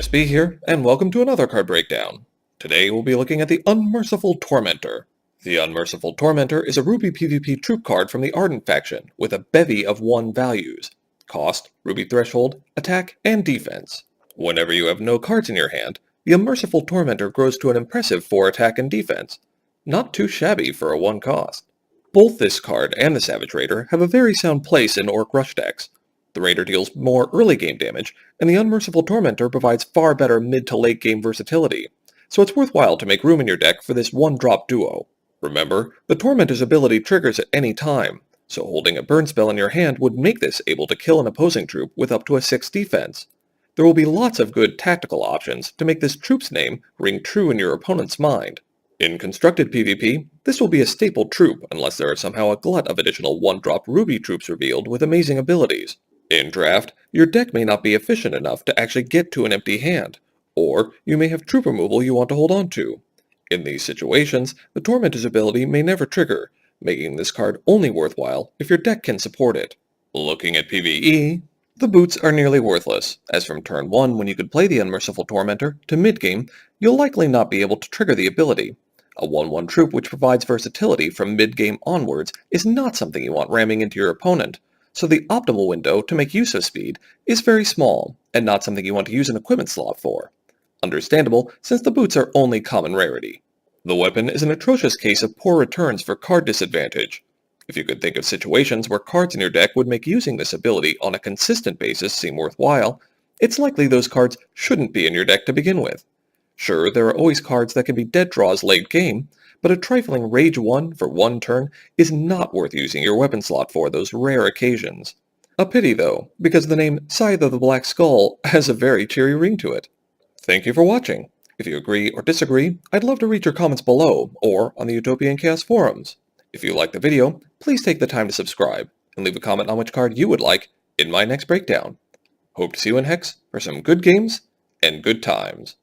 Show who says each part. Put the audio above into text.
Speaker 1: SB here, and welcome to another card breakdown. Today we'll be looking at the Unmerciful Tormentor. The Unmerciful Tormentor is a Ruby PvP troop card from the Ardent faction with a bevy of 1 values: cost, Ruby threshold, attack, and defense. Whenever you have no cards in your hand, the Unmerciful Tormentor grows to an impressive 4 attack and defense. Not too shabby for a 1 cost. Both this card and the Savage Raider have a very sound place in Orc Rush decks. The Raider deals more early game damage, and the Unmerciful Tormentor provides far better mid to late game versatility, so it's worthwhile to make room in your deck for this 1-drop duo. Remember, the Tormentor's ability triggers at any time, so holding a burn spell in your hand would make this able to kill an opposing troop with up to a 6 defense. There will be lots of good tactical options to make this troop's name ring true in your opponent's mind. In constructed PvP, this will be a staple troop unless there is somehow a glut of additional 1-drop Ruby troops revealed with amazing abilities. In draft, your deck may not be efficient enough to actually get to an empty hand, or you may have troop removal you want to hold on to. In these situations, the Tormentor's ability may never trigger, making this card only worthwhile if your deck can support it. Looking at PvE, the boots are nearly worthless, as from turn 1 when you could play the Unmerciful Tormentor to mid-game, you'll likely not be able to trigger the ability. A 1-1 troop which provides versatility from mid-game onwards is not something you want ramming into your opponent, so the optimal window to make use of speed is very small, and not something you want to use an equipment slot for. Understandable, since the boots are only common rarity. The weapon is an atrocious case of poor returns for card disadvantage. If you could think of situations where cards in your deck would make using this ability on a consistent basis seem worthwhile, it's likely those cards shouldn't be in your deck to begin with. Sure, there are always cards that can be dead draws late game, but a trifling Rage 1 for 1 turn is not worth using your weapon slot for those rare occasions. A pity though, because the name Scythe of the Black Skull has a very cheery ring to it. Thank you for watching. If you agree or disagree, I'd love to read your comments below, or on the Utopian Chaos forums. If you liked the video, please take the time to subscribe, and leave a comment on which card you would like in my next breakdown. Hope to see you in Hex for some good games and good times.